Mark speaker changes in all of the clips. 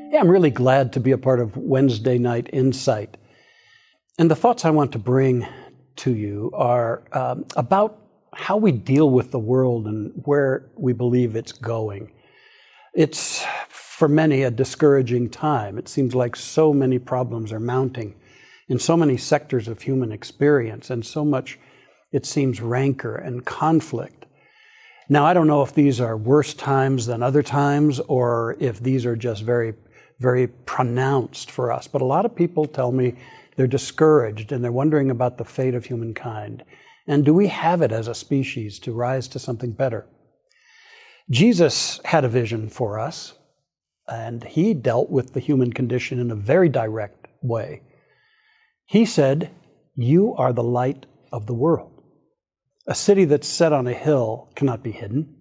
Speaker 1: Hey, I'm really glad to be a part of Wednesday Night Insight. And the thoughts I want to bring to you are about how we deal with the world and where we believe it's going. It's, for many, a discouraging time. It seems like so many problems are mounting in so many sectors of human experience, and so much, it seems, rancor and conflict. Now, I don't know if these are worse times than other times, or if these are just very, very pronounced for us. But a lot of people tell me they're discouraged and they're wondering about the fate of humankind. And do we have it as a species to rise to something better? Jesus had a vision for us, and he dealt with the human condition in a very direct way. He said, "You are the light of the world. A city that's set on a hill cannot be hidden.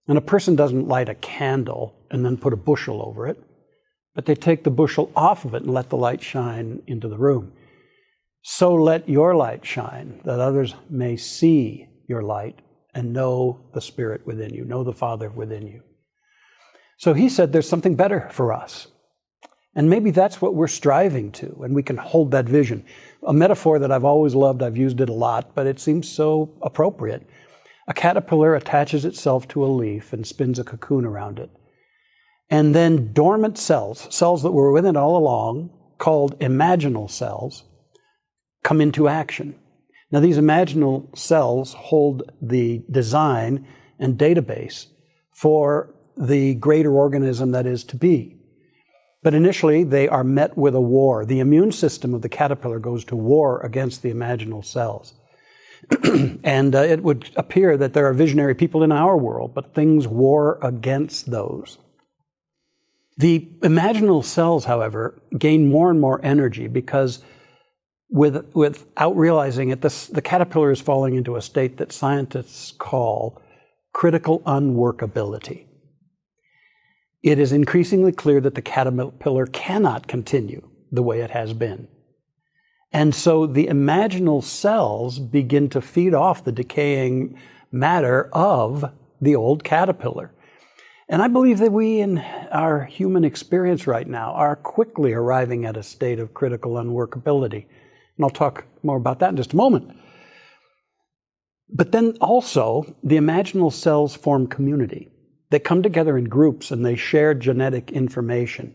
Speaker 1: And a person doesn't light a candle and then put a bushel over it, but they take the bushel off of it and let the light shine into the room. So let your light shine, that others may see your light and know the Spirit within you, know the Father within you." So he said there's something better for us. And maybe that's what we're striving to, and we can hold that vision. A metaphor that I've always loved, I've used it a lot, but it seems so appropriate. A caterpillar attaches itself to a leaf and spins a cocoon around it. And then dormant cells, cells that were within it all along, called imaginal cells, come into action. Now, these imaginal cells hold the design and database for the greater organism that is to be. But initially, they are met with a war. The immune system of the caterpillar goes to war against the imaginal cells. And it would appear that there are visionary people in our world, but things war against those. The imaginal cells, however, gain more and more energy because without realizing it, the caterpillar is falling into a state that scientists call critical unworkability. It is increasingly clear that the caterpillar cannot continue the way it has been. And so the imaginal cells begin to feed off the decaying matter of the old caterpillar. And I believe that we in our human experience right now are quickly arriving at a state of critical unworkability. And I'll talk more about that in just a moment. But then also, the imaginal cells form community. They come together in groups and they share genetic information.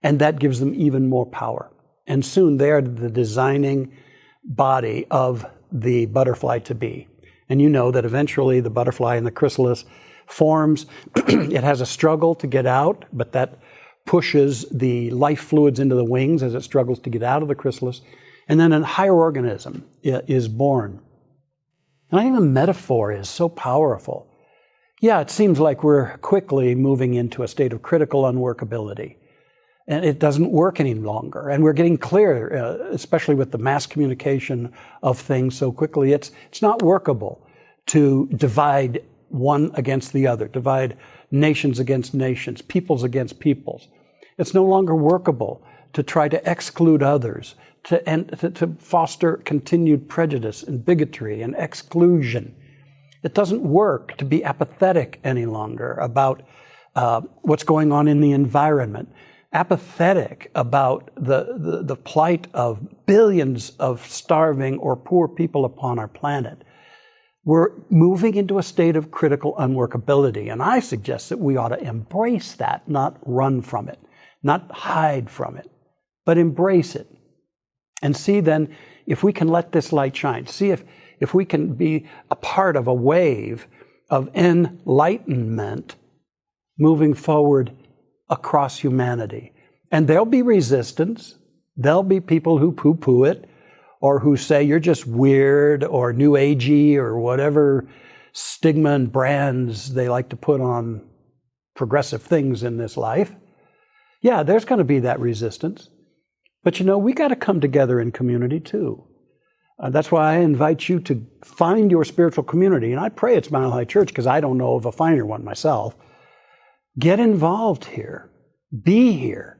Speaker 1: And that gives them even more power. And soon they are the designing body of the butterfly to be. And you know that eventually the butterfly in the chrysalis forms. It has a struggle to get out, but that pushes the life fluids into the wings as it struggles to get out of the chrysalis. And then a higher organism is born. And I think the metaphor is so powerful. Yeah, it seems like we're quickly moving into a state of critical unworkability. And it doesn't work any longer. And we're getting clear, especially with the mass communication of things so quickly, it's not workable to divide one against the other, divide nations against nations, peoples against peoples. It's no longer workable to try to exclude others, to foster continued prejudice and bigotry and exclusion. It doesn't work to be apathetic any longer about what's going on in the environment, apathetic about the plight of billions of starving or poor people upon our planet. We're moving into a state of critical unworkability, and I suggest that we ought to embrace that, not run from it, not hide from it, but embrace it. And see then if we can let this light shine. See if we can be a part of a wave of enlightenment moving forward across humanity. And there'll be resistance. There'll be people who poo-poo it, or who say you're just weird or new agey or whatever stigma and brands they like to put on progressive things in this life. Yeah, there's going to be that resistance. But you know, we got to come together in community too. That's why I invite you to find your spiritual community. And I pray it's Mile High Church because I don't know of a finer one myself. Get involved here. Be here.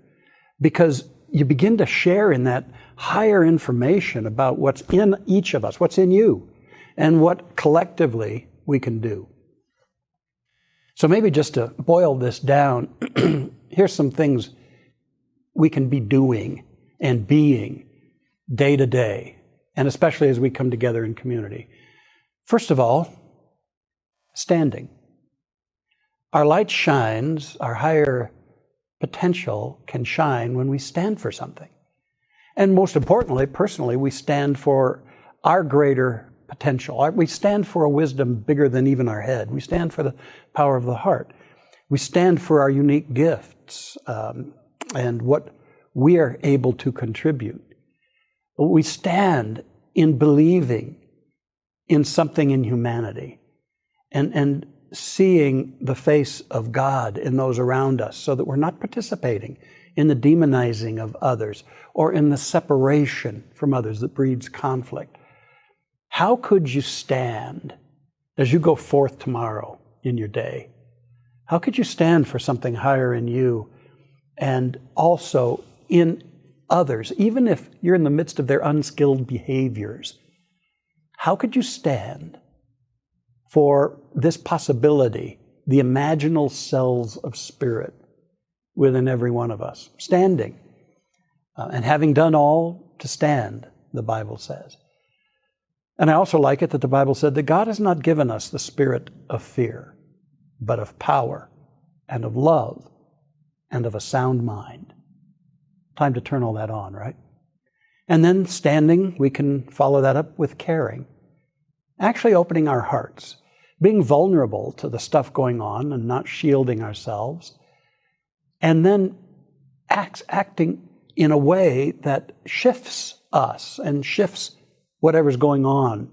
Speaker 1: Because you begin to share in that higher information about what's in each of us, what's in you, and what collectively we can do. So maybe just to boil this down, here's some things we can be doing and being day to day, and especially as we come together in community? First of all, standing. Our light shines, our higher potential can shine when we stand for something. And most importantly, personally, we stand for our greater potential. We stand for a wisdom bigger than even our head. We stand for the power of the heart. We stand for our unique gifts and what we are able to contribute. We stand in believing in something in humanity and seeing the face of God in those around us, so that we're not participating in the demonizing of others or in the separation from others that breeds conflict. How could you stand as you go forth tomorrow in your day? How could you stand for something higher in you and also in others, even if you're in the midst of their unskilled behaviors? How could you stand for this possibility, the imaginal cells of spirit within every one of us? Standing. And having done all to stand, the Bible says. And I also like it that the Bible said that God has not given us the spirit of fear, but of power and of love and of a sound mind. Time to turn all that on, right? And then standing, we can follow that up with caring. Actually opening our hearts, being vulnerable to the stuff going on and not shielding ourselves, and then acting in a way that shifts us and shifts whatever's going on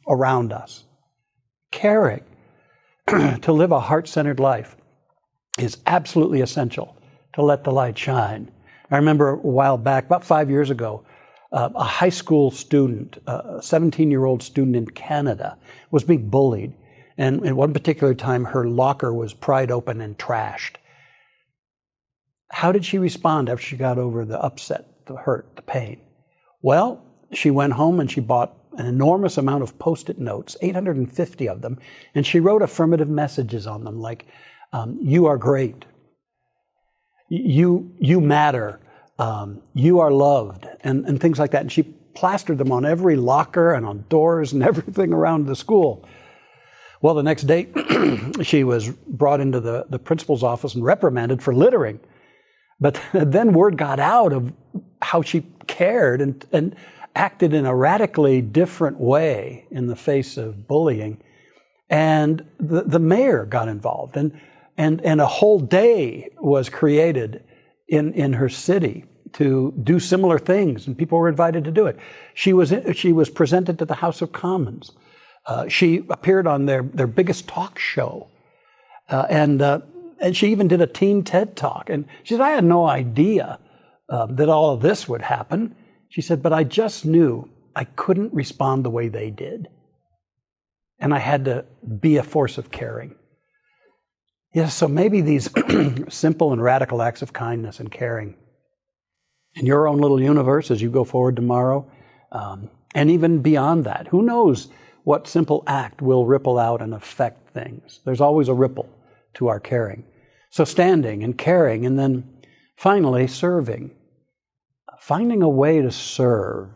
Speaker 1: around us. Caring to live a heart-centered life is absolutely essential to let the light shine. I remember a while back, about 5 years ago, a high school student, a 17-year-old student in Canada, was being bullied. And at one particular time, her locker was pried open and trashed. How did she respond after she got over the upset, the hurt, the pain? Well, she went home and she bought an enormous amount of Post-it notes, 850 of them, and she wrote affirmative messages on them like, you are great, you matter, you are loved, and things like that. And she plastered them on every locker and on doors and everything around the school. Well, the next day, she was brought into the principal's office and reprimanded for littering. But then word got out of how she cared and acted in a radically different way in the face of bullying. And the mayor got involved, and a whole day was created in her city to do similar things, and people were invited to do it. She was presented to the House of Commons. She appeared on their biggest talk show, and she even did a teen TED Talk. And she said, I had no idea that all of this would happen. She said, but I just knew I couldn't respond the way they did. And I had to be a force of caring. Yeah, so maybe these simple and radical acts of kindness and caring in your own little universe as you go forward tomorrow, and even beyond that, who knows what simple act will ripple out and affect things. There's always a ripple to our caring. So standing and caring, and then finally serving. Finding a way to serve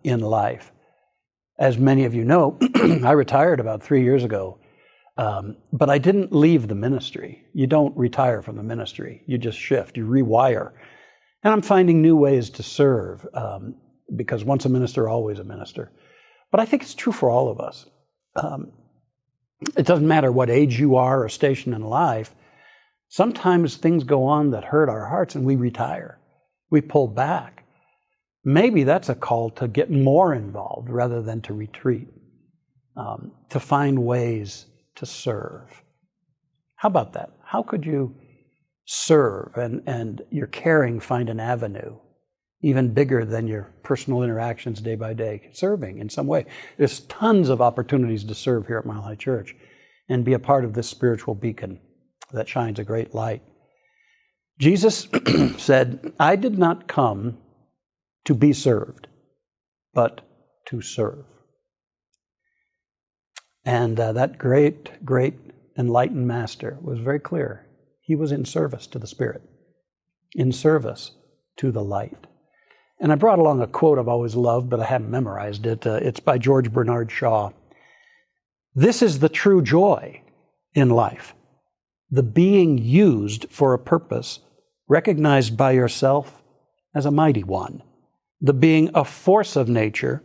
Speaker 1: in life. As many of you know, I retired about 3 years ago, but I didn't leave the ministry. You don't retire from the ministry. You just shift, you rewire. And I'm finding new ways to serve, because once a minister, always a minister. But I think it's true for all of us. It doesn't matter what age you are or station in life. Sometimes things go on that hurt our hearts and we retire. We pull back. Maybe that's a call to get more involved rather than to retreat, to find ways to serve. How about that? How could you serve and your caring find an avenue even bigger than your personal interactions day by day, serving in some way? There's tons of opportunities to serve here at Mile High Church and be a part of this spiritual beacon that shines a great light. Jesus said, I did not come to be served, but to serve. And that great enlightened master was very clear. He was in service to the Spirit, in service to the light. And I brought along a quote I've always loved, but I haven't memorized it. It's by George Bernard Shaw. This is the true joy in life, the being used for a purpose, recognized by yourself as a mighty one, the being a force of nature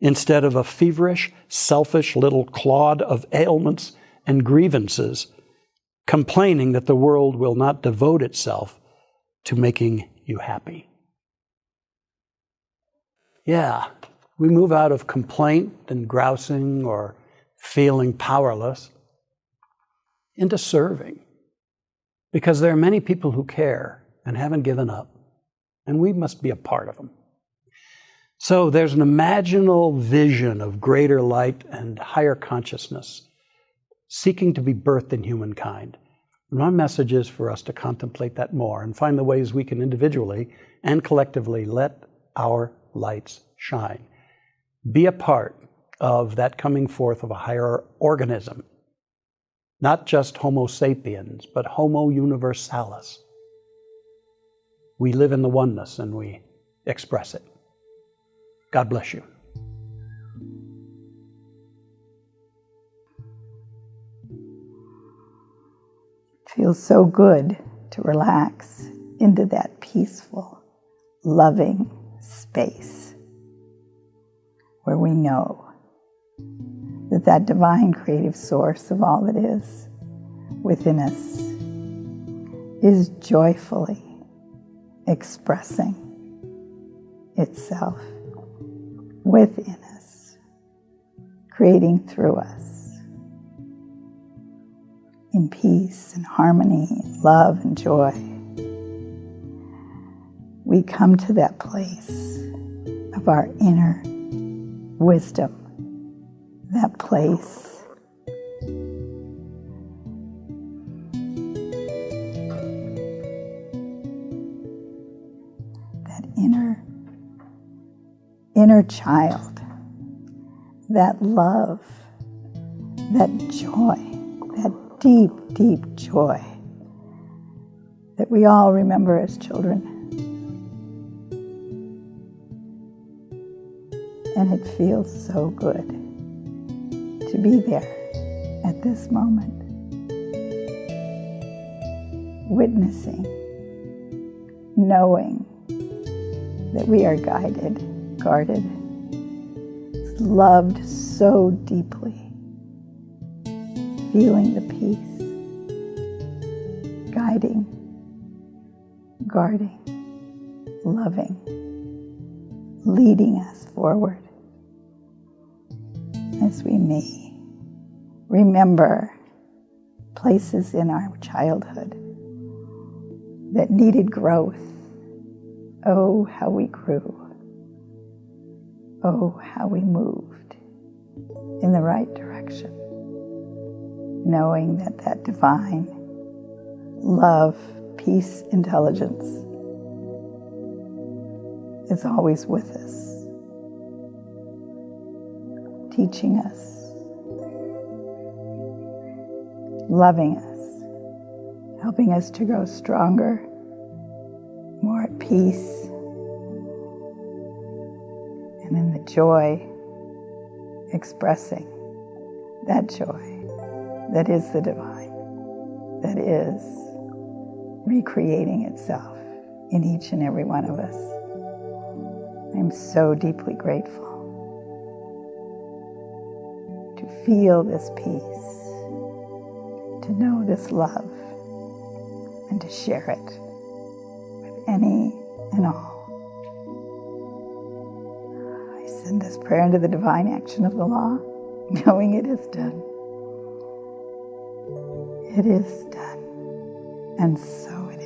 Speaker 1: instead of a feverish, selfish little clod of ailments and grievances, complaining that the world will not devote itself to making you happy. Yeah, we move out of complaint and grousing or feeling powerless into serving, because there are many people who care and haven't given up, and we must be a part of them. So there's an imaginal vision of greater light and higher consciousness seeking to be birthed in humankind. And my message is for us to contemplate that more and find the ways we can individually and collectively let our lights shine. Be a part of that coming forth of a higher organism, not just Homo sapiens, but Homo universalis. We live in the oneness and we express it. God bless you.
Speaker 2: Feels so good to relax into that peaceful, loving space where we know that that divine creative source of all that is within us is joyfully expressing itself within us, creating through us in peace and harmony, and love and joy. We come to that place of our inner wisdom, that place that inner child, that love, that joy, that deep, deep joy that we all remember as children. And it feels so good to be there at this moment, witnessing, knowing that we are guided, guarded, loved so deeply, feeling the peace, guiding, guarding, loving, leading us forward as we may remember places in our childhood that needed growth. Oh, how we grew. Oh, how we moved in the right direction, knowing that that divine love, peace, intelligence is always with us, teaching us, loving us, helping us to grow stronger, more at peace, and in the joy, expressing that joy that is the divine, that is recreating itself in each and every one of us. I'm so deeply grateful to feel this peace, to know this love, and to share it with any and all. I send this prayer into the divine action of the law, knowing it is done. It is done, and so it is.